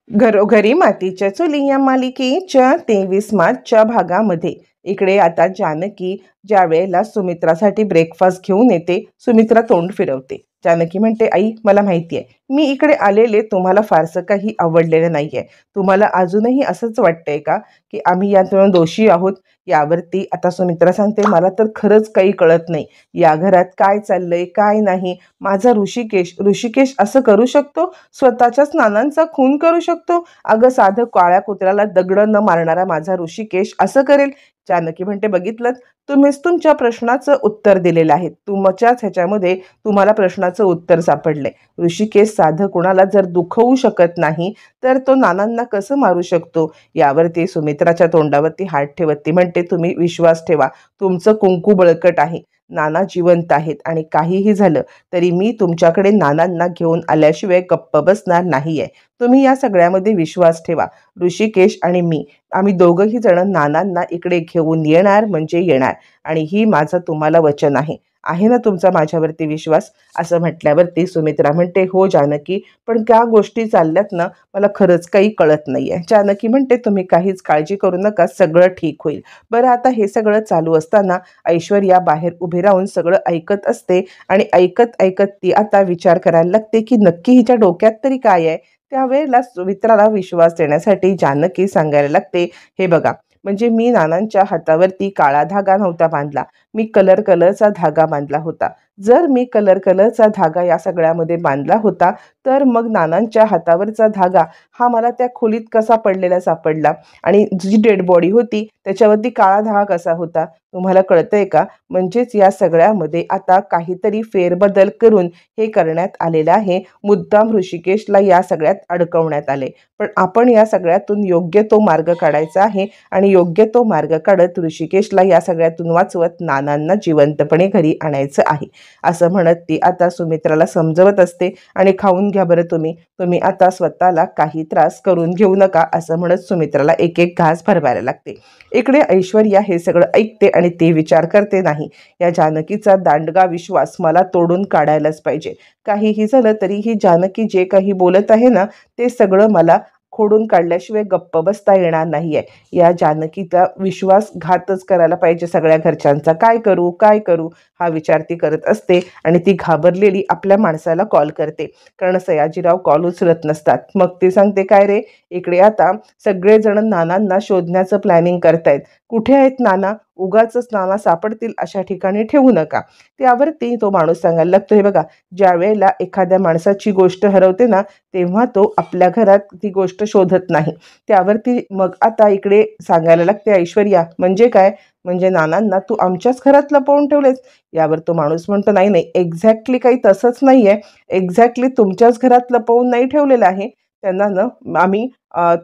घरोघरी मातीच्या चुली या मालिकेच्या 23 मार्चच्या भागामध्ये इकडे आता जानकी ज्या वेळेला सुमित्रासाठी ब्रेकफास्ट घेऊन येते, सुमित्रा तोंड फिरवते. जानकी म्हणते, आई मला माहिती आहे, मी इकडे आलेले तुम्हाला फारसं काही आवडलेलं नाहीये. तुम्हाला अजूनही असंच वाटतंय का की आम्ही यात दोषी आहोत? यावरती आता सुमित्रा सांगते, मला तर खरंच काही कळत नाही, या घरात काय चाललंय काय नाही. माझा ऋषिकेश ऋषिकेश असं करू शकतो? स्वतःच्याच नानांचा खून करू शकतो? अगं साधं काळ्या कुत्र्याला दगड न मारणारा माझा ऋषिकेश असं करेल? जानकी म्हणते, बघितलं, तुम्हीच तुमच्या प्रश्नाचं उत्तर दिलेलं आहे. तुमच्याच ह्याच्यामध्ये तुम्हाला प्रश्नाचं उत्तर सापडलंय. ऋषिकेश साधं कुणाला जर दुखवू शकत नाही तर तो नानांना कसं मारू शकतो? यावरती सुमित्राच्या तोंडावरती हात ठेवत ती म्हणते, तुम्ही विश्वास ठेवा, तुमचं कुंकू बळकट आहे, नाना जिवंत आहेत आणि काहीही झालं तरी मी तुमच्याकडे नानांना घेऊन आल्याशिवाय गप्प बसणार नाहीये. तुम्ही या सगळ्यामध्ये विश्वास ठेवा. ऋषिकेश आणि मी, आम्ही दोघंही जण नानांना इकडे घेऊन येणार म्हणजे येणार, आणि ही माझं तुम्हाला वचन आहे. आहे ना तुमचा माझ्यावरती विश्वास? असं म्हटल्यावरती सुमित्रा म्हणते, हो जानकी, पण त्या गोष्टी चालल्यात ना, मला खरंच काही कळत नाहीये. जानकी म्हणते, तुम्ही काहीच काळजी करू नका, सगळं ठीक होईल. बरं, आता हे सगळं चालू असताना ऐश्वर्या बाहेर उभी राहून सगळं ऐकत असते आणि ऐकत ऐकत ती आता विचार करायला लागते की नक्की हिच्या डोक्यात तरी काय आहे. त्यावेळेला सुमित्राला विश्वास देण्यासाठी जानकी सांगायला लागते, हे बघा, म्हणजे मी नानांच्या हातावरती काळा धागा नव्हता बांधला, मी कलरचा धागा बांधला होता. जर मी कलरचा धागा या सगळ्यामध्ये बांधला होता तर मग नानांच्या हातावरचा धागा हा मला त्या खोलीत कसा पडलेला सापडला, आणि जी डेड बॉडी होती त्याच्यावरती काळा धागा कसा होता? तुम्हाला कळतंय का? म्हणजेच या सगळ्यामध्ये आता काहीतरी फेरबदल करून हे करण्यात आलेलं आहे. मुद्दाम ऋषिकेशला या सगळ्यात अडकवण्यात आले. पण आपण या सगळ्यातून योग्य तो मार्ग काढायचा आहे आणि योग्य तो मार्ग काढत ऋषिकेशला या सगळ्यातून वाचवत नानांना जिवंतपणे घरी आणायचं आहे. असं म्हणत ती आता सुमित्राला समजवत असते. आणि खाऊन घ्या बरं तुम्ही, तुम्ही आता स्वतःला काही त्रास करून घेऊ नका, असं म्हणत सुमित्राला एक एक घास भरवायला लागते. इकडे ऐश्वर्या हे सगळं ऐकते आणि ती विचार करते, नाही, या जानकीचा दांडगा विश्वास मला तोडून काढायलाच पाहिजे. काहीही झालं तरी ही जानकी जे काही बोलत आहे ना, ते सगळं मला खोडून काढल्याशिवाय गप्प बसता येणार नाहीये. या जानकीचा विश्वासघातच करायला पाहिजे सगळ्या घरच्यांचा. काय करू काय करू हा विचार ती करत असते आणि ती घाबरलेली आपल्या माणसाला कॉल करते, कारण सयाजीराव कॉल उचलत नसतात. मग ती सांगते, काय रे, इकडे आता सगळेजण नानांना शोधण्याचं प्लॅनिंग करतायत. कुठे आहेत नाना? उगाचच नाना सापडतील अशा ठिकाणी ठेवू नका. त्यावरती तो माणूस सांगायला लागतो, हे बघा, ज्या वेळेला एखाद्या माणसाची गोष्ट हरवते ना, तेव्हा तो आपल्या घरात ती गोष्ट शोधत नाही. त्यावरती मग आता इकडे सांगायला लागते ऐश्वर्या, म्हणजे काय? म्हणजे नानांना तू आमच्याच घरात लपवून ठेवलेस? यावर तो माणूस म्हणतो, नाही नाही, एक्झॅक्टली काही तसंच नाहीये. एक्झॅक्टली तुमच्याच घरात लपवून नाही ठेवलेलं आहे त्यांना ना. आम्ही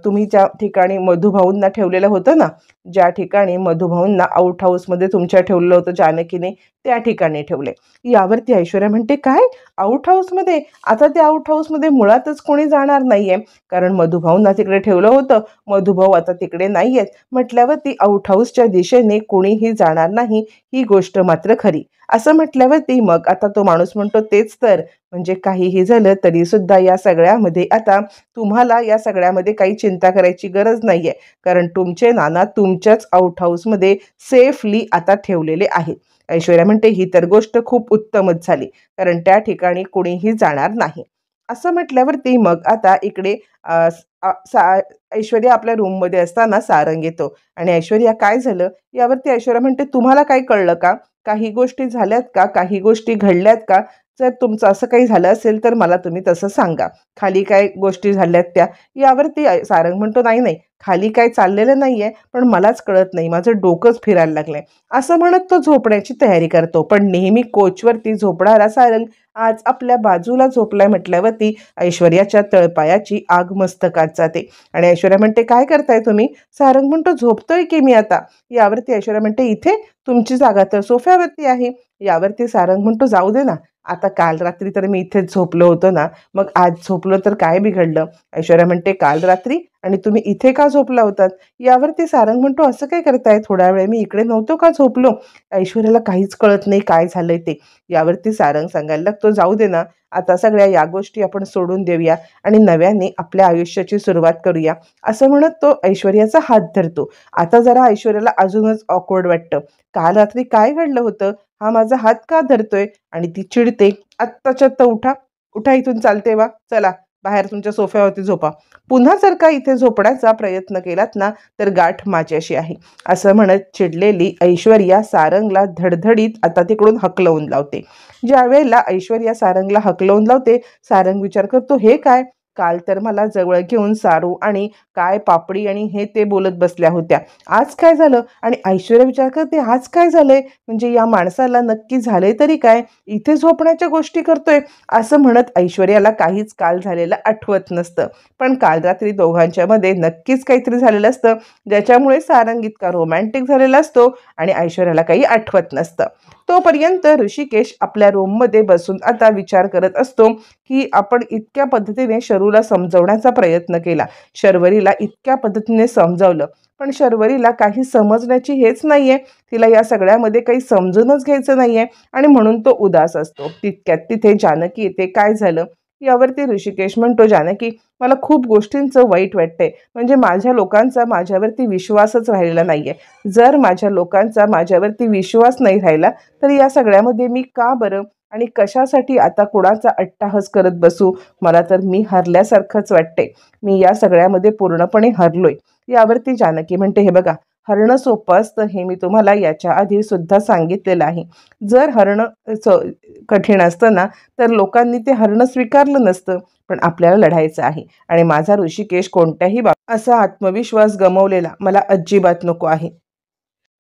तुम्ही ज्या ठिकाणी मधुभाऊंना ठेवलेलं होतं ना, ज्या ठिकाणी मधुभाऊंना आउट हाऊसमध्ये तुमच्या ठेवलेलं होतं जानकीने, त्या ठिकाणी ठेवले. यावरती ऐश्वर्या म्हणते, काय, आउट हाऊसमध्ये? आता त्या आउट हाऊसमध्ये मुळातच कोणी जाणार नाहीये, कारण मधुभाऊंना तिकडे ठेवलं होतं, मधुभाऊ आता तिकडे नाही आहेत. म्हटल्यावरती आउट हाऊसच्या दिशेने कोणीही जाणार नाही, ही गोष्ट मात्र खरी. असं म्हटल्यावरती मग आता तो माणूस म्हणतो, तेच तर, म्हणजे काहीही झालं तरी सुद्धा या सगळ्यामध्ये आता तुम्हाला या सगळ्यामध्ये काही चिंता करायची गरज नाहीये, कारण तुमचे नाना तुमच्याच आउट हाऊसमध्ये सेफली आता ठेवलेले आहेत. ऐश्वर्या म्हणते, ही तर गोष्ट खूप उत्तमच झाली, कारण त्या ठिकाणी कोणीही जाणार नाही. असं म्हटल्यावरती मग आता इकडे ऐश्वर्या आपल्या रूममध्ये असताना सारंग येतो आणि ऐश्वर्या, काय झालं? यावरती ऐश्वर्या म्हणते, तुम्हाला काय कळलं का? काही गोष्टी झाल्यात का? काही गोष्टी घडल्यात का? जर तुमचं असं काही झालं असेल तर मला तुम्ही तसं सांगा. खाली काय गोष्टी झाल्यात त्या? यावरती सारंग म्हणतो, नाही नाही, खाली काय चाललेलं नाहीये, पण मलाच कळत नाही, माझं डोकंच फिरायला लागलंय. असं म्हणत तो झोपण्याची तयारी करतो. पण नेहमी कोचवरती झोपणारा सारंग आज आपल्या बाजूला झोपलाय म्हटल्यावरती ऐश्वर्याच्या तळपायाची आग मस्तकात जाते. आणि ऐश्वर्या म्हणते, काय करताय तुम्ही? सारंग म्हणतो, झोपतोय की मी आता. यावरती ऐश्वर्या म्हणते, इथे? तुमची जागा तर सोफ्यावरती आहे. यावरती सारंग म्हणतो, जाऊ दे ना, आता काल रात्री तर मी इथेच झोपलो होतो ना, मग आज झोपलो तर काय बिघडलं? ऐश्वर्या म्हणते, काल रात्री? आणि तुम्ही इथे का झोपला होतात? यावरती सारंग म्हणतो, असं काय करताय? थोड्या वेळ मी इकडे नव्हतो का झोपलो? ऐश्वर्याला काहीच कळत नाही काय झालंय ते. यावरती सारंग सांगायला लागतो, जाऊ दे ना, आता सगळ्या या गोष्टी आपण सोडून देऊया आणि नव्याने आपल्या आयुष्याची सुरुवात करूया. असं म्हणत तो ऐश्वर्याचा हात धरतो. आता जरा ऐश्वर्याला अजूनच ऑकवर्ड वाटतं. काल रात्री काय घडलं होतं? हा माझा हात का धरतोय? आणि ती चिडते. आत्ताच्या आत्ता उठा. उठा इथून, चालते वा. चला बाहेर तुमच्या सोफ्यावरती झोपा. पुन्हा जर का इथे झोपण्याचा प्रयत्न केलात ना, तर गाठ माझ्याशी आहे. असं म्हणत चिडलेली ऐश्वर्या सारंगला धडधडीत आता तिकडून हकलवून लावते. ज्या वेळेला ऐश्वर्या सारंगला हकलवून लावते, सारंग विचार करतो, हे काय? काल तर मला जवळ घेऊन सारू आणि काय पापडी आणि हे ते बोलत बसल्या होत्या. आज काय झालं? आणि ऐश्वर्या विचार करते, आज काय झालंय? म्हणजे या माणसाला नक्की झालंय तरी काय? इथे झोपण्याच्या गोष्टी करतोय. असं म्हणत ऐश्वर्याला काहीच काल झालेलं आठवत नसतं. पण काल रात्री दोघांच्या मध्ये नक्कीच काहीतरी झालेलं असतं, ज्याच्यामुळे सारंग इतका रोमॅन्टिक झालेला असतो आणि ऐश्वर्याला काही आठवत नसतं. तोपर्यंत ऋषिकेश आपल्या रूममध्ये बसून आता विचार करत असतो की आपण इतक्या पद्धतीने शरूला समजवण्याचा प्रयत्न केला, शर्वरीला इतक्या पद्धतीने समजावलं, पण शर्वरीला काही समजण्याची हेच नाहीये. तिला या सगळ्यामध्ये काही समजूनच घ्यायचं नाहीये आणि म्हणून तो उदास असतो. तितक्यात तिथे जानकी येते. काय झालं? यावरती ऋषिकेश म्हणतो, जानकी, मला खूप गोष्टींचं वाईट वाटतंय. म्हणजे माझ्या लोकांचा माझ्यावरती विश्वासच राहिलेला नाहीये. जर माझ्या लोकांचा माझ्यावरती विश्वास नाही राहिला तर या सगळ्यामध्ये मी का बरं आणि कशासाठी आता कुणाचा अट्टाहास करत बसू? मला तर मी हरल्यासारखंच वाटते. मी या सगळ्यामध्ये पूर्णपणे हरलोय. यावरती जानकी म्हणते, हे बघा, हरणं सोपं असतं हे मी तुम्हाला याच्या आधी सुद्धा सांगितलेलं आहे. जर हरणं कठीण असतं ना, तर लोकांनी ते हरणं स्वीकारलं नसतं. पण आपल्याला लढायचं आहे आणि माझा ऋषिकेश कोणत्याही असा आत्मविश्वास गमावलेला मला अजिबात नको आहे.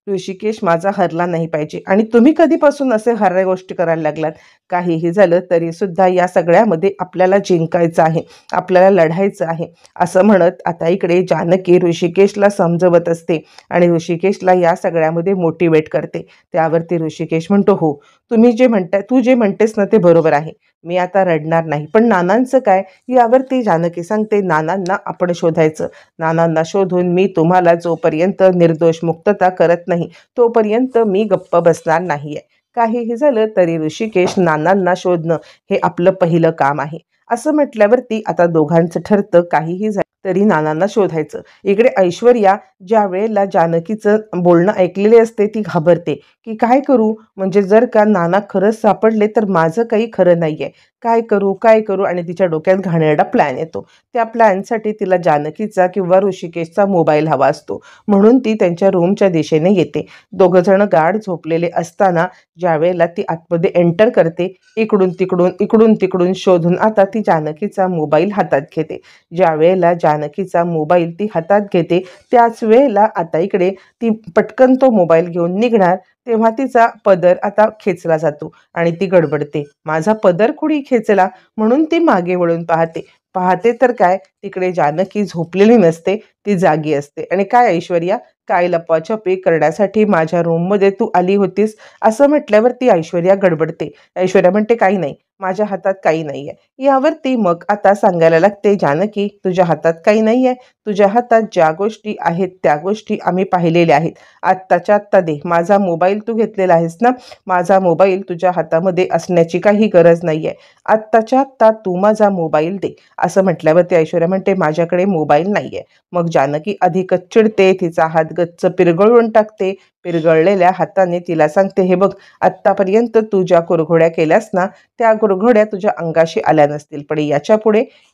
ऋषिकेश माझा हरला नाही पाहिजे. आणि तुम्ही कधीपासून असे हरऱ्या गोष्टी करायला लागलात? काहीही झालं तरी सुद्धा या सगळ्यामध्ये आपल्याला जिंकायचं आहे, आपल्याला लढायचं आहे. असं म्हणत आता इकडे जानकी ऋषिकेशला समजवत असते आणि ऋषिकेशला या सगळ्यामध्ये मोटिवेट करते. त्यावरती ऋषिकेश म्हणतो, हो, तुम्ही जे म्हणताय, तू जे म्हणतेस ना ते बरोबर आहे. मी आता रडणार नाही. पण नानांचं काय? यावरती जानकी सांगते, नानांना आपण शोधायचं. नानांना शोधून मी तुम्हाला जोपर्यंत निर्दोष मुक्तता करत नाही तोपर्यंत मी गप्प बसणार नाहीये. काहीही झालं तरी ऋषिकेश नानांना शोधणं हे आपलं पहिलं काम आहे. असं म्हटल्यावरती आता दोघांचं ठरतं, काहीही झालं तरी नानांना शोधायचं. इकडे ऐश्वर्या ज्या वेळेला जानकीचं बोलणं ऐकलेले असते ती घाबरते की काय करू? म्हणजे जर का नाना खरंच सापडले तर माझं काही खरं नाहीये. काय करू, काय करू? आणि तिच्या डोक्यात घाणेरडा प्लॅन येतो. त्या प्लॅनसाठी तिला जानकीचा किंवा ऋषिकेशचा मोबाईल हवा असतो. म्हणून ती त्यांच्या रूमच्या दिशेने येते. दोघंजण गाढ झोपलेले असताना ज्या वेळेला ती आतमध्ये एंटर करते, इकडून तिकडून इकडून तिकडून शोधून आता ती जानकीचा मोबाईल हातात घेते. ज्या वेळेला जानकीचा मोबाईल ती हातात घेते त्याच वेळेला आता इकडे ती पटकन तो मोबाईल घेऊन निघणार, तेव्हा तिचा पदर आता खेचला जातो आणि ती गडबडते. माझा पदर कुणी खेचला? म्हणून ती मागे वळून पाहते. पाहते तर काय, तिकडे जानकी झोपलेली नसते, ती जागी असते. आणि काय ऐश्वर्या, काय लपाछपी करण्यासाठी माझ्या रूममध्ये तू आली होतीस? असं म्हटल्यावर ती ऐश्वर्या गडबडते. ऐश्वर्या म्हणते, काही नाही, माझ्या हातात काही नाहीये. यावरती मग आता सांगायला लागते, जानकी, तुझ्या हातात काही नाहीये. तुझ्या हातात ज्या गोष्टी आहेत त्या गोष्टी आम्ही पाहिलेल्या आहेत. आत्ताच्या आत्ता दे. माझा मोबाईल तू घेतलेला आहेस ना, माझा मोबाईल तुझ्या हातामध्ये असण्याची काही गरज नाहीये. आत्ताच्या आत्ता तू माझा मोबाईल दे. असं म्हटल्यावरती ऐश्वर्या म्हणते, माझ्याकडे मोबाईल नाहीये. मग जानकी अधिकच चिडते, तिचा हात गच्च पिरगळून टाकते. पिरगळलेल्या हाताने तिला सांगते, हे बघ, आत्तापर्यंत तू ज्या कुरघोड्या केल्यास ना त्या कुरघोड्या तुझ्या अंगाशी आल्या नसतील, पण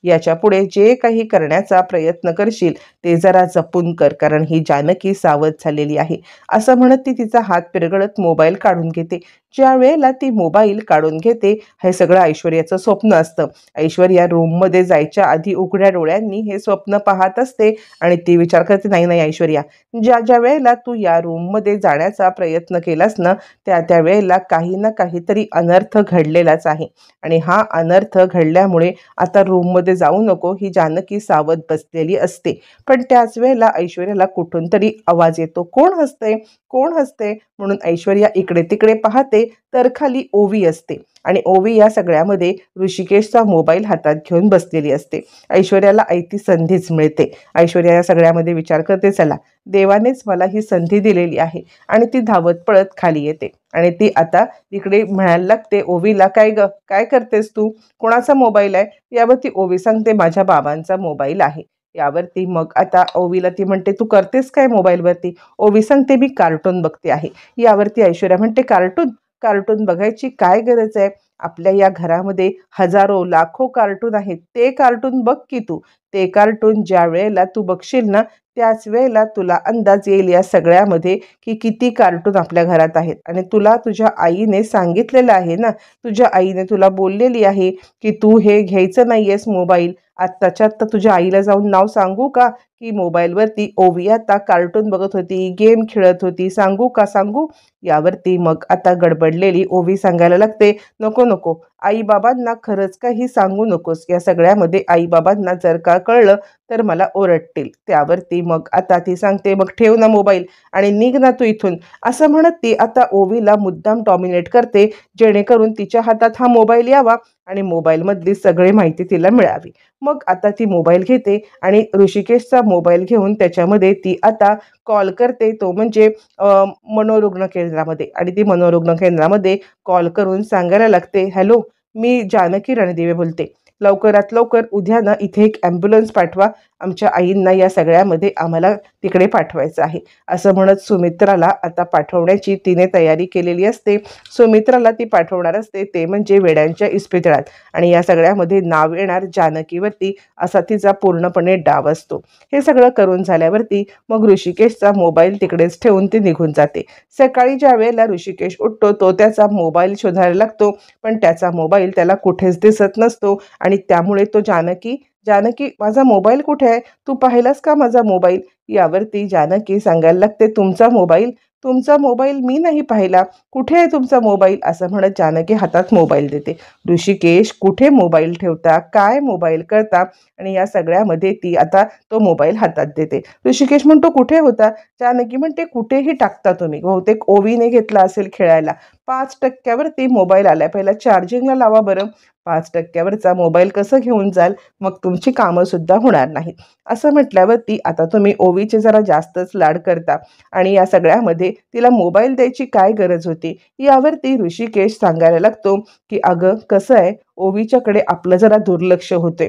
याच्यापुढे जे काही करण्याचा प्रयत्न करशील ते जरा जपून कर, कारण ही जानकी सावध झालेली आहे. असं म्हणत ती तिचा हात पिरगळत मोबाईल काढून घेते. ज्या वेळेला ती मोबाईल काढून घेते, हे सगळं ऐश्वर्याचं स्वप्न असतं. ऐश्वर्या रूममध्ये जायच्या आधी उघड्या डोळ्यांनी हे स्वप्न पाहत असते आणि ती विचार करते, नाही नाही ऐश्वर्या, ज्या वेळेला तू या रूममध्ये जाण्याचा प्रयत्न केलास ना त्या वेळेला काही ना काहीतरी अनर्थ घडलेलाच आहे आणि हा अनर्थ घडल्यामुळे आता रूममध्ये जाऊ नको, ही जानकी सावध बसलेली असते. पण त्याच वेळेला ऐश्वर्याला कुठून तरी आवाज येतो, कोण हसते, कोण हसते? म्हणून ऐश्वर्या इकडे तिकडे पाहते तर खाली ओवी असते आणि ओवी या सगळ्यामध्ये ऋषिकेशचा मोबाईल हातात घेऊन बसलेली असते. ऐश्वर्याला ऐती संधीच मिळते. ऐश्वर्या या सगळ्यामध्ये विचार करते, चला देवानेच मला ही संधी दिलेली आहे आणि ती धावत पळत खाली येते आणि ती आता इकडे म्हणायला लागते ओवीला, काय ग, काय करतेस तू, कोणाचा मोबाईल आहे? यावरती ओवी सांगते, माझ्या बाबांचा मोबाईल आहे. यावरती मग आता ओवीला ती म्हणते, तू करतेस काय मोबाईलवरती? ओवी सांगते, मी कार्टून बघते आहे. यावरती ऐश्वर्या म्हणते, कार्टून कार्टून बघायची काय गरज आहे? आपल्या या घरामध्ये हजारो लाखो कार्टून आहेत, ते कार्टून बघ की तू. ते कार्टून ज्या वेळेला तू बघशील ना, त्याच वेळेला तुला अंदाज येईल या सगळ्यामध्ये की किती कार्टून आपल्या घरात आहेत. आणि तुला तुझ्या आईने सांगितलेलं आहे ना, तुझ्या आईने तुला बोललेली आहे की तू हे घ्यायचं नाहीयेस मोबाईल. आत्ताच्या आत्ता तुझ्या आईला जाऊन नाव सांगू का की मोबाईलवरती ओवी आता कार्टून बघत होती, गेम खेळत होती, सांगू का सांगू? यावरती मग आता गडबडलेली ओवी सांगायला लागते, नको नको, आईबाबांना खरंच काही सांगू नकोस. या सगळ्यामध्ये आईबाबांना जर का कळलं तर मला ओरडतील. त्यावरती मग आता ती सांगते, मग ठेव ना मोबाईल आणि निघ ना तू इथून. असं म्हणत ती आता ओवीला मुद्दाम डॉमिनेट करते, जेणेकरून तिच्या हातात हा मोबाईल यावा आणि मोबाईलमधली सगळी माहिती तिला मिळावी. मग आता ती मोबाईल घेते आणि ऋषिकेशचा मोबाईल घेऊन त्याच्यामध्ये ती आता कॉल करते, तो म्हणजे मनोरुग्ण केंद्रामध्ये. आणि ती मनोरुग्ण केंद्रामध्ये कॉल करून सांगायला लागते, हॅलो, मी जानकी रणदिवे बोलते. लवकरात लवकर उद्या ना इथे एक ॲम्ब्युलन्स पाठवा, आमच्या आईंना या सगळ्यामध्ये आम्हाला तिकडे पाठवायचं आहे. असं म्हणत सुमित्राला आता पाठवण्याची तिने तयारी केलेली असते. सुमित्राला ती पाठवणार असते ते म्हणजे वेड्यांच्या इस्पितळात. आणि या सगळ्यामध्ये नाव येणार जानकीवरती, असा तिचा पूर्णपणे डाव असतो. हे सगळं करून झाल्यावरती मग ऋषिकेशचा मोबाईल तिकडेच ठेवून ती निघून जाते. सकाळी ज्या वेळेला ऋषिकेश उठतो तो त्याचा मोबाईल शोधायला लागतो, पण त्याचा मोबाईल त्याला कुठेच दिसत नसतो. आणि त्यामुळे तो जानकी, जानकी माझा मोबाईल कुठे आहे, तू पाहिलास का माझा मोबाईल? यावरती जानकी सांगायला लागते, तुमचा मोबाईल, तुमचा मोबाईल मी नाही पाहिला, कुठे आहे तुमचा मोबाईल? असं म्हणत जानकी हातात मोबाईल देते. ऋषिकेश कुठे मोबाईल ठेवता, काय मोबाईल करता? आणि या सगळ्यामध्ये ती आता तो मोबाईल हातात देते. ऋषिकेश म्हणतो, कुठे होता? जानकी म्हणते, कुठेही टाकता तुम्ही, बहुतेक ओवीने घेतला असेल खेळायला. 5%वरती मोबाईल आलाय, पहिला चार्जिंगला लावा बरं. 5%वरचा मोबाईल कसं घेऊन जाल? मग तुमची कामं सुद्धा होणार नाहीत. असं म्हटल्यावरती आता तुम्ही ओवीचे जरा जास्तच लाड करता आणि या सगळ्यामध्ये तिला मोबाईल द्यायची काय गरज होती? यावरती ऋषिकेश सांगायला लागतो की अगं कसं आहे, ओवीच्याकडे आपलं जरा दुर्लक्ष होते.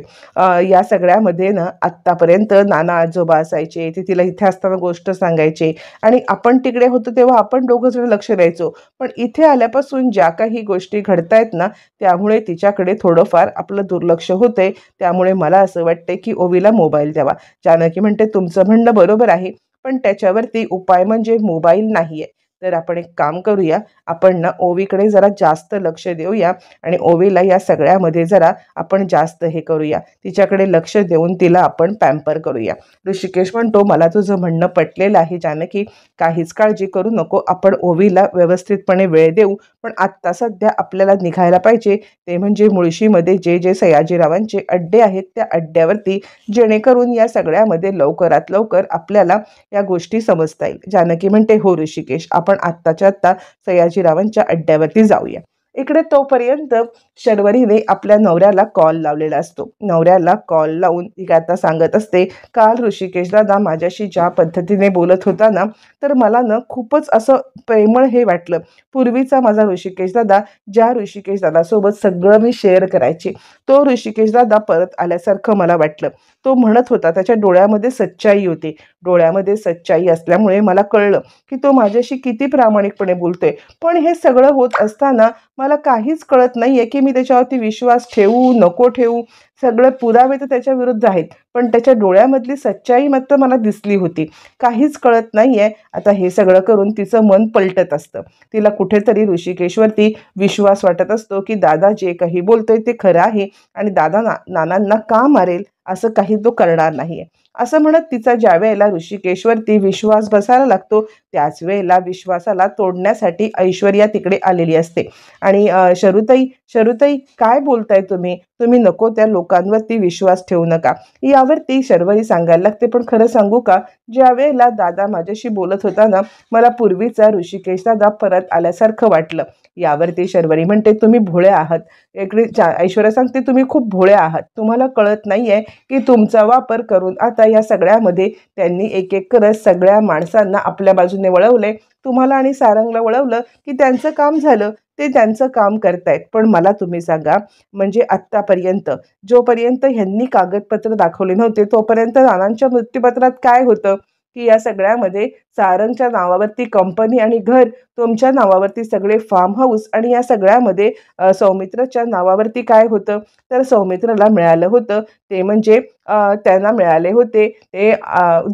या सगळ्यामध्ये ना आत्तापर्यंत नाना आजोबा असायचे, ते तिला इथे असताना गोष्ट सांगायचे आणि आपण तिकडे होतो तेव्हा आपण दोघं जण लक्ष द्यायचो. पण इथे आल्यापासून ज्या काही गोष्टी घडतायत ना, त्यामुळे तिच्याकडे थोडंफार आपलं दुर्लक्ष होते. त्यामुळे मला असं वाटते की ओवीला मोबाईल द्यावा. जानकी म्हणते, तुमचं म्हणणं बरोबर आहे, पण त्याच्यावरती उपाय म्हणजे मोबाईल नाहीये. तर आपण एक काम करूया, आपण ना ओवीकडे जरा जास्त लक्ष देऊया आणि ओवीला या सगळ्यामध्ये जरा आपण जास्त हे करूया, तिच्याकडे लक्ष देऊन तिला आपण पॅम्पर करूया. ऋषिकेश म्हणतो, मला तुझं म्हणणं पटलेलं आहे जानकी, काहीच काळजी करू नको, आपण ओवीला व्यवस्थितपणे वेळ देऊ. पण आत्ता सध्या आपल्याला निघायला पाहिजे, ते म्हणजे मुळशीमध्ये जे जे सयाजीरावांचे अड्डे आहेत त्या अड्ड्यावरती, जेणेकरून या सगळ्यामध्ये लवकरात लवकर आपल्याला या गोष्टी समजता येईल. जानकी म्हणते, हो ऋषिकेश, आपण आत्ताच्या आत्ता सयाजीरावांच्या अड्ड्यावरती जाऊया. इकडे तोपर्यंत शर्वरीने आपल्या नवऱ्याला कॉल लावलेला असतो. नवऱ्याला कॉल लावून ती आता सांगत असते, काल ऋषिकेश दादा माझ्याशी ज्या पद्धतीने बोलत होता ना, तर मला ना खूपच असं प्रेमळ हे वाटलं. पूर्वीचा माझा ऋषिकेश दादा, ज्या ऋषिकेश दादासोबत सगळं मी शेअर करायचे, तो ऋषिकेश दादा परत आल्यासारखं मला वाटलं. तो म्हणत होता, त्याच्या डोळ्यामध्ये सच्चाई होती. डोळ्यामध्ये सच्चाई असल्यामुळे मला कळलं की तो माझ्याशी किती प्रामाणिकपणे बोलतोय. पण हे सगळं होत असताना मला काहीच कळत नाहीये की मी त्याच्यावरती विश्वास ठेवू नको ठेवू. सगळे पुरावे तर त्याच्या विरुद्ध आहेत, पण त्याच्या डोळ्यामधली सच्चाई मात्र मला दिसली होती. काहीच कळत नाहीये. आता हे सगळं करून तिचं मन पलटत असतं. तिला कुठेतरी ऋषिकेशवरती विश्वास वाटत असतो की दादा जे काही बोलतोय ते खरं आहे आणि दादा नानांना का मारेल असं काही तो करणार नाहीये. असं म्हणत तिचा ज्या वेळेला ऋषिकेशवरती विश्वास बसायला लागतो, त्याच वेळेला विश्वासाला तोडण्यासाठी ऐश्वर्या तिकडे आलेली असते. आणि शरुताई, शरुताई काय बोलताय तुम्ही? तुम्ही नको त्या लोकांवरती विश्वास ठेवू नका. यावरती शर्वरी सांगायला लागते, पण खरं सांगू का, ज्या वेळेला दादा माझ्याशी बोलत होता ना, मला पूर्वीचा ऋषिकेश दादा परत आल्यासारखं वाटलं. यावरती शर्वरी म्हणते, तुम्ही भोळे आहात. इकडे ऐश्वर्या सांगते, तुम्ही खूप भोळे आहात. तुम्हाला कळत नाहीये की तुमचा वापर करून आता या सगळ्यामध्ये त्यांनी एक एक करत सगळ्या माणसांना आपल्या बाजूने वळवले. तुम्हाला आणि सारंगला वळवलं की त्यांचं काम झालं. ते त्यांचं काम करतायत. पण मला तुम्ही सांगा, म्हणजे आत्तापर्यंत जोपर्यंत ह्यांनी कागदपत्र दाखवले नव्हते तोपर्यंत नानांच्या मृत्यूपत्रात काय होतं, की या सगळ्यामध्ये सारंगच्या नावावरती कंपनी आणि घर, तुमच्या नावावरती सगळे फार्म हाऊस, आणि या सगळ्यामध्ये सौमित्रच्या नावावरती काय होतं, तर सौमित्रला मिळालं होतं ते म्हणजे त्यांना मिळाले होते ते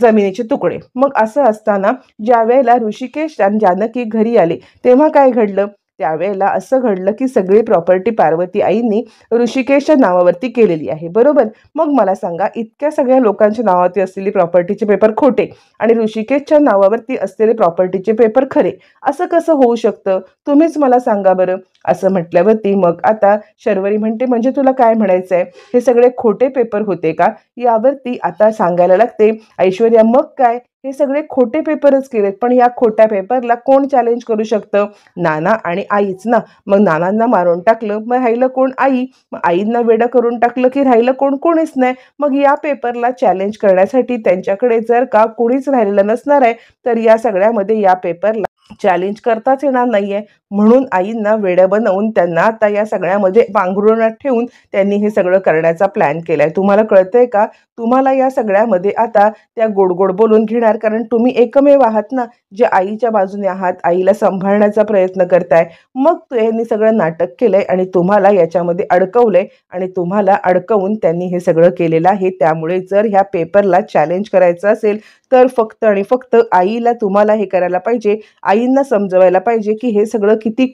जमिनीचे तुकडे. मग असं असताना ज्या वेळेला ऋषिकेश आणि जानकी घरी आले तेव्हा काय घडलं, त्यावेळेला असं घडलं की सगळी प्रॉपर्टी पार्वती आईंनी ऋषिकेशच्या नावावरती केलेली आहे, बरोबर. मग मला सांगा, इतक्या सगळ्या लोकांच्या नावावरती असलेली प्रॉपर्टीचे पेपर खोटे आणि ऋषिकेशच्या नावावरती असलेले प्रॉपर्टीचे पेपर खरे, असं कसं होऊ शकतं, तुम्हीच मला सांगा बरं. असं म्हटल्यावरती मग आता शर्वरी म्हणते, म्हणजे तुला काय म्हणायचंय, हे सगळे खोटे पेपर होते का. यावरती आता सांगायला लागते ऐश्वर्या, मग काय, हे सगळे खोटे पेपरच केलेत. पण या खोट्या पेपरला कोण चॅलेंज करू शकतं, नाना आणि आईच ना. मग नानांना मारून टाकलं, मग राहिलं कोण, आई. मग आईंना वेडं करून टाकलं की राहिलं कोण, कोणीच नाही. मग या पेपरला चॅलेंज करण्यासाठी त्यांच्याकडे जर का कोणीच राहिलेलं नसणार आहे, तर या सगळ्यामध्ये या पेपरला चॅलेंज करताच येणार नाहीये. म्हणून आईंना वेडं बनवून त्यांना आता या सगळ्यामध्ये पांघरुणात ठेवून त्यांनी हे सगळं करण्याचा प्लॅन केलाय. तुम्हाला कळतंय का, तुम्हाला या सगळ्यामध्ये आता त्या गोड गोड बोलून घेणार, कारण तुम्ही एकमेव आहात ना जे आईच्या बाजूने आहात, आईला सांभाळण्याचा प्रयत्न करताय. मग यांनी सगळं नाटक केलंय आणि तुम्हाला याच्यामध्ये अडकवलंय, आणि तुम्हाला अडकवून त्यांनी हे सगळं केलेलं आहे. त्यामुळे जर ह्या पेपरला चॅलेंज करायचं असेल तर फक्त आणि फक्त आईला तुम्हाला हे करायला पाहिजे, आईंना समजवायला पाहिजे की हे सगळं किती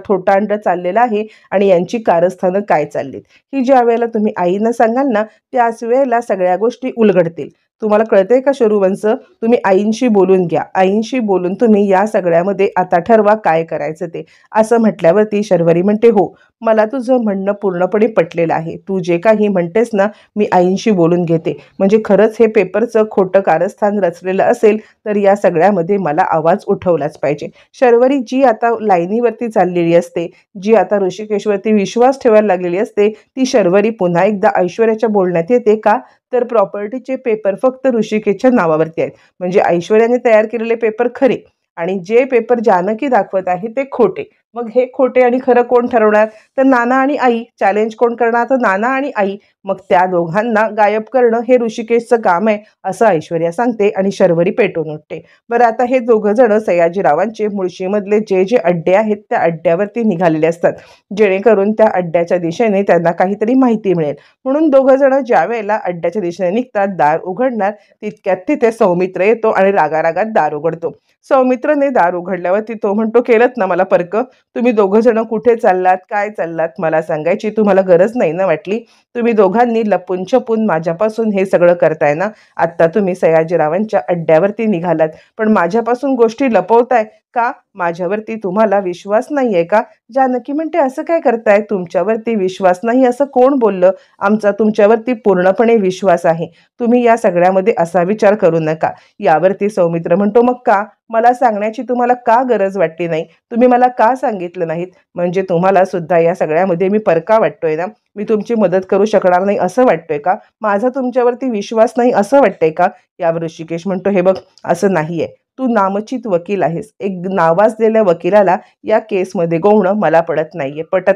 थोटांड चाललेलं आहे आणि यांची कारस्थानं काय चाललीत. ही ज्या वेळेला तुम्ही आईंना सांगाल ना, त्याच वेळेला सगळ्या गोष्टी उलगडतील. तुम्हाला कळतंय का शरूवंश, तुम्ही आईंशी बोलून घ्या. आईंशी बोलून तुम्ही या सगळ्यामध्ये आता ठरवा काय करायचं ते. असं म्हटल्यावरती शर्वरी म्हणते, हो, मला तुझं म्हणणं पूर्णपणे पटलेलं आहे. तू जे काही म्हणतेस ना, मी आईंशी बोलून घेते. म्हणजे खरंच हे पेपरचं खोटं कारस्थान रचलेलं असेल तर या सगळ्यामध्ये मला आवाज उठवलाच पाहिजे. शर्वरी जी आता लाईनीवरती चाललेली असते, जी आता ऋषिकेशवरती विश्वास ठेवायला लागलेली असते, ती शर्वरी पुन्हा एकदा ऐश्वर्याच्या बोलण्यात येते का, तर प्रॉपर्टीचे पेपर फक्त ऋषिकेशच्या नावावरती आहेत. म्हणजे ऐश्वर्याने तयार केलेले पेपर खरे आणि जे पेपर जानकी दाखवत आहे ते खोटे. मग हे खोटे आणि खरं कोण ठरवणार, तर नाना आणि आई. चॅलेंज कोण करणार, तर नाना आणि आई. मग त्या दोघांना गायब करणं हे ऋषिकेशचं काम आहे, असं ऐश्वर्या सांगते आणि शर्वरी पेटून उठते. बरं, आता हे दोघं जण सयाजीरावांचे मुळशीमधले जे जे अड्डे आहेत त्या अड्ड्यावरती निघालेले असतात, जेणेकरून त्या अड्ड्याच्या दिशेने त्यांना काहीतरी माहिती मिळेल. म्हणून दोघं जण ज्या वेळेला अड्ड्याच्या दिशेने निघतात, दार उघडणार, तितक्यात तिथे सौमित्र येतो आणि रागारागात दार उघडतो. सौमित्रने दार उघडल्यावरती तो म्हणतो, केलंत ना मला परक, तुम्ही दोघं जण कुठे चाललात, काय चाललात, मला सांगायची तुम्हाला गरज नाही ना वाटली. तुम्ही दोघांनी लपून छपून माझ्यापासून हे सगळं करताय ना. आत्ता तुम्ही सयाजीरावांच्या अड्ड्यावरती निघालात, पण माझ्यापासून गोष्टी लपवताय का, माझ्यावरती तुम्हाला विश्वास नाहीये का. जानकी म्हणते, असं काय करताय, तुमच्यावरती विश्वास नाही असं कोण बोललं, आमचा तुमच्यावरती पूर्णपणे विश्वास आहे. तुम्ही या सगळ्यामध्ये असा विचार करू नका. यावरती सौमित्र म्हणतो, मग का, मला सांगण्याची तुम्हाला का गरज वाटली नाही, तुम्ही मला का सांगितलं नाहीत. म्हणजे तुम्हाला सुद्धा या सगळ्यामध्ये मी परका वाटतोय ना, मी तुमची मदत करू शकणार नाही असं वाटतंय का, माझा तुमच्यावरती विश्वास नाही असं वाटतंय का. यावर ऋषिकेश म्हणतो, हे बघ, असं नाहीये. तू नामचित वकील आहेस. एक नावाजलेल्या वकिलाला या केसमध्ये गोवणं मला पटत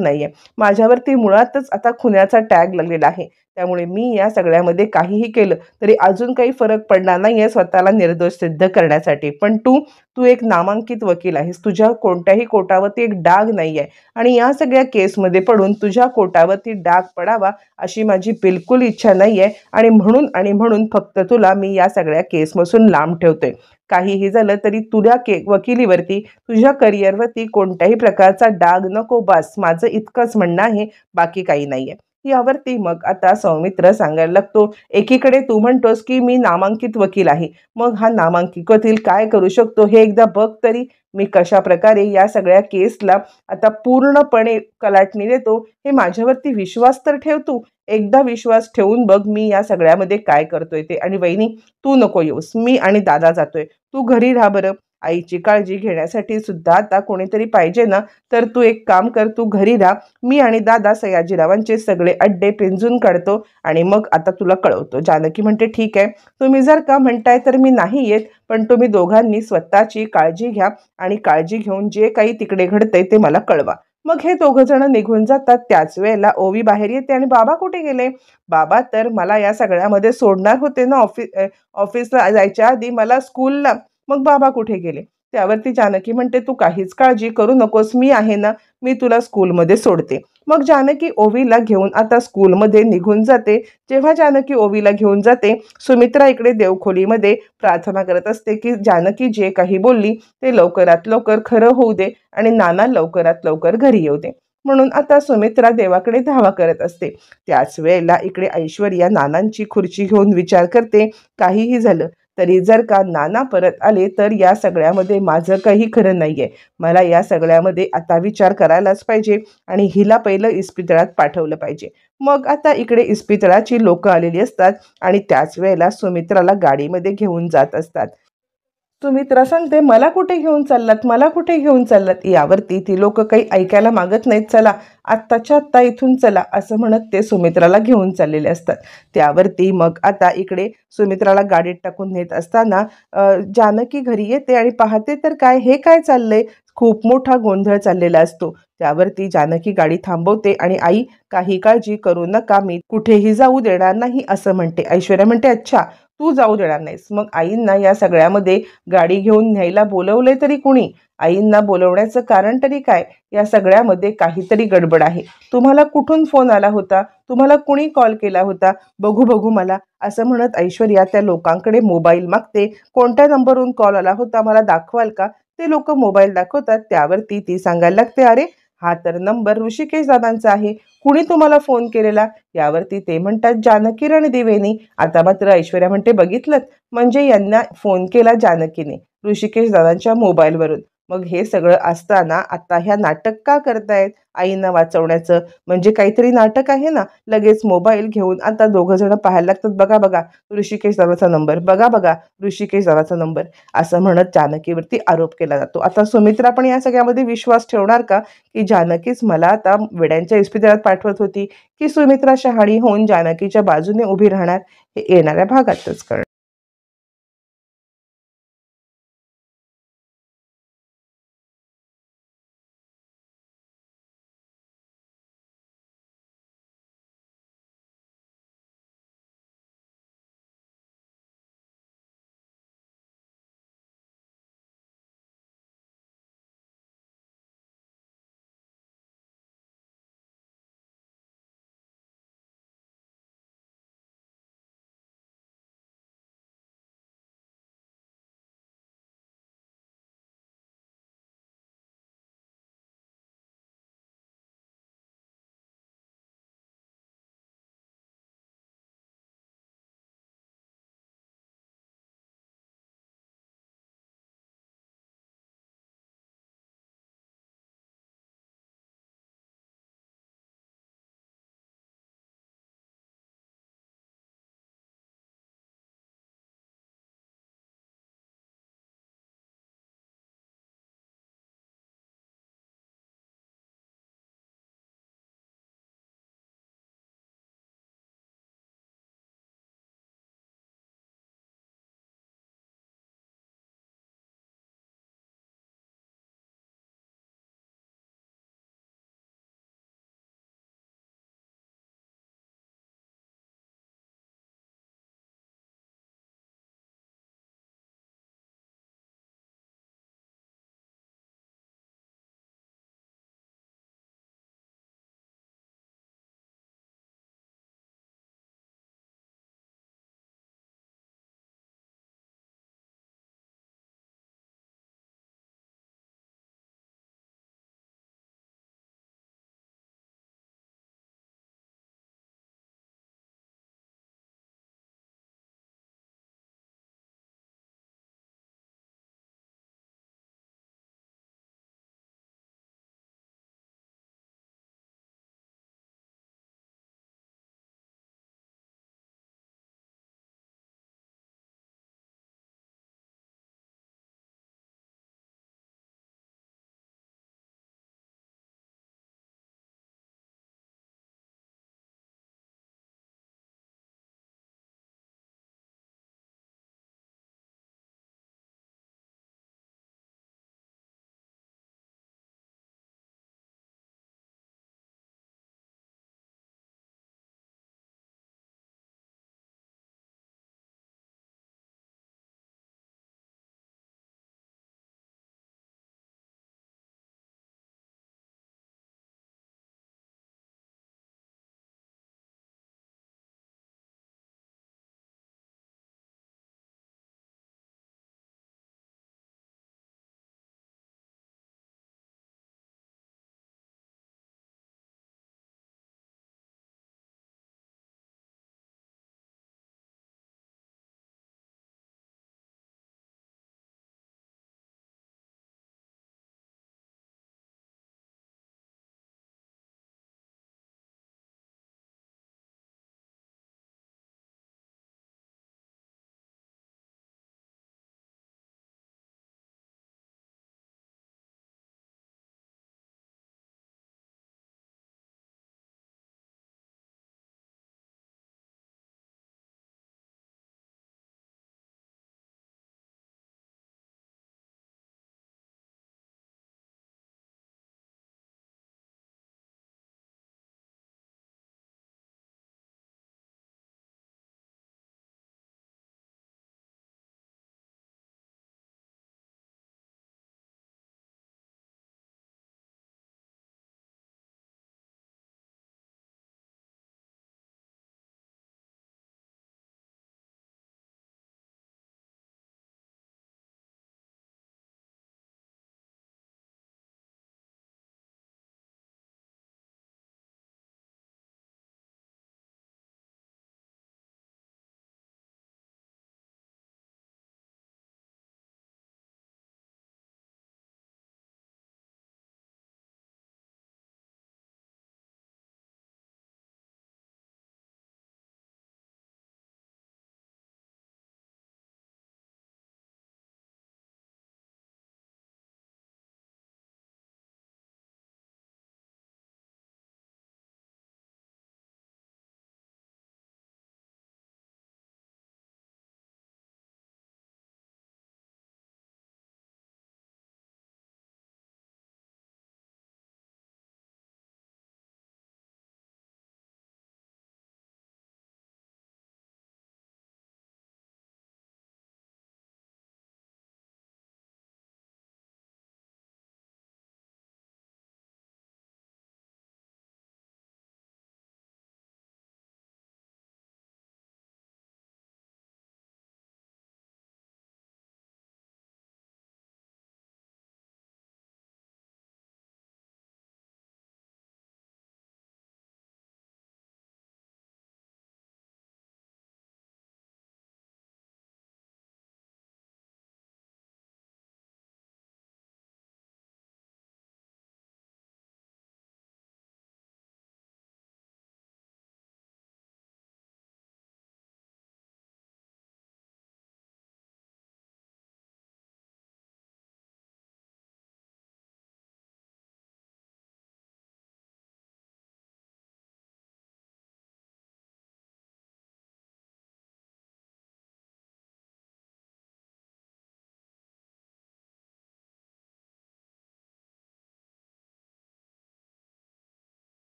नाहीये. माझ्यावरती मुळातच आता खुन्याचा टॅग लागलेला आहे. त्यामुळे मी या सगळ्यामध्ये काहीही केलं तरी अजून काही फरक पडणार नाहीये स्वतःला निर्दोष सिद्ध करण्यासाठी. पण तू तू एक नामांकित वकील आहेस. तुझ्या कोणत्याही कोटावरती एक डाग नाहीये आणि या सगळ्या केसमध्ये पडून तुझ्या कोटावरती डाग पडावा अशी माझी बिलकुल इच्छा नाहीये, आणि म्हणून फक्त तुला मी या सगळ्या केसपासून लांब ठेवतोय. काहीही झालं तरी तुझ्या वकिलीवरती, तुझ्या करिअरवरती कोणत्याही प्रकारचा डाग नको, बस माझं इतकंच म्हणणं आहे, बाकी काही नाहीये. यावरती मग आता सौमित्र सांगायला लागतो, एकीकडे तू म्हणतोस की मी नामांकित वकील आहे, मग हा नामांकित वकील काय करू शकतो हे एकदा बघ तरी. मी कशा प्रकारे या सगळ्या केसला आता पूर्णपणे कलाटणी देतो, हे माझ्यावरती विश्वास तर ठेव तू. एकदा विश्वास ठेवून बघ मी या सगळ्यामध्ये काय करतोय ते. आणि वहिनी, तू नको येऊस, मी आणि दादा जातोय, तू घरी राहा बरं. आईची काळजी घेण्यासाठी सुद्धा आता कोणीतरी पाहिजे ना, तर तू एक काम कर, तू घरी राहा. मी आणि दादा सयाजीरावांचे सगळे अड्डे पिंजून काढतो आणि मग आता तुला कळवतो. जानकी म्हणते, ठीक आहे, तुम्ही जर का म्हणताय तर मी नाही येत, पण तुम्ही दोघांनी स्वतःची काळजी घ्या आणि काळजी घेऊन जे काही तिकडे घडतंय ते मला कळवा. मग हे दोघं जण निघून जातात. त्याच वेळेला ओवी बाहेर येते आणि बाबा कुठे गेले? बाबा तर मला या सगळ्यामध्ये सोडणार होते ना, ऑफिसला जायच्या आधी मला स्कूलला. मग बाबा कुठे गेले? त्यावरती जानकी म्हणते, तू काहीच काळजी करू नकोस, मी आहे ना, मी तुला स्कूलमध्ये सोडते. मग जानकी ओवीला घेऊन आता स्कूलमध्ये निघून जाते. जेव्हा जानकी ओवीला घेऊन जाते, सुमित्रा इकडे देवखोलीमध्ये प्रार्थना करत असते की जानकी जे काही बोलली ते लवकरात लवकर खरं होऊ दे आणि नाना लवकरात लवकर घरी येऊ दे. म्हणून आता सुमित्रा देवाकडे धावा करत असते. त्याच वेळेला इकडे ऐश्वर्या नानांची खुर्ची घेऊन विचार करते, काहीही झालं तरी जर का नाना परत आले तर या सगळ्यामध्ये माझं काही खरं नाहीये. मला या सगळ्यामध्ये आता विचार करायलाच पाहिजे आणि हिला पहिलं इस्पितळात पाठवलं पाहिजे. मग आता इकडे इस्पितळाची लोकं आलेली असतात आणि त्याच वेळेला सुमित्राला गाडीमध्ये घेऊन जात असतात. सुमित्रा सांगते, मला कुठे घेऊन चाललात, मला कुठे घेऊन चाललात? यावरती ती लोक काही ऐकायला मागत नाहीत. चला, आत्ताच्या आत्ता इथून चला, असं म्हणत ते सुमित्राला घेऊन चाललेले असतात. त्यावरती मग आता इकडे सुमित्राला गाडीत टाकून नेत असताना जानकी घरी येते आणि पाहते तर काय, हे काय चाललंय? खूप मोठा गोंधळ चाललेला असतो. त्यावरती जानकी गाडी थांबवते आणि आई, काही काळजी करू नका, मी कुठेही जाऊ देणार नाही, असं म्हणते. ऐश्वर्या म्हणते, अच्छा, तू जाऊ देणार नाहीस. मग आईंना या सगळ्यामध्ये गाडी घेऊन न्यायला बोलवलंय तरी कुणी? आईंना बोलवण्याचं कारण तरी काय? या सगळ्यामध्ये काहीतरी गडबड आहे. तुम्हाला कुठून फोन आला होता? तुम्हाला कुणी कॉल केला होता? बघू बघू मला, असं म्हणत ऐश्वर्या त्या लोकांकडे मोबाईल मागते. कोणत्या नंबरवरून कॉल आला होता मला दाखवाल का? ते लोक मोबाईल दाखवतात. त्यावरती ती सांगायला लागते, अरे हा तर नंबर ऋषिकेश दादांचा आहे, कुणी तुम्हाला फोन केलेला? यावरती ते म्हणतात, जानकी रणदिवेनी. आता मात्र ऐश्वर्या म्हणते, बघितलं, म्हणजे यांना फोन केला जानकीने ऋषिकेश दादांच्या मोबाईलवरून. मग हे सगळं असताना आता ह्या नाटक का करतायत आईंना वाचवण्याचं? म्हणजे काहीतरी नाटक आहे ना. लगेच मोबाईल घेऊन आता दोघं जण पाहायला लागतात, बघा बघा ऋषिकेश दादाचा नंबर, बघा बघा ऋषिकेश दादाचा नंबर, असं म्हणत जानकीवरती आरोप केला जातो. आता सुमित्रा पण या सगळ्यामध्ये विश्वास ठेवणार का, की जानकीच मला आता वेड्यांच्या इस्पितळात पाठवत होती, की सुमित्रा शहाणी होऊन जानकीच्या बाजूने उभी राहणार? हे येणाऱ्या भागातच कळणार.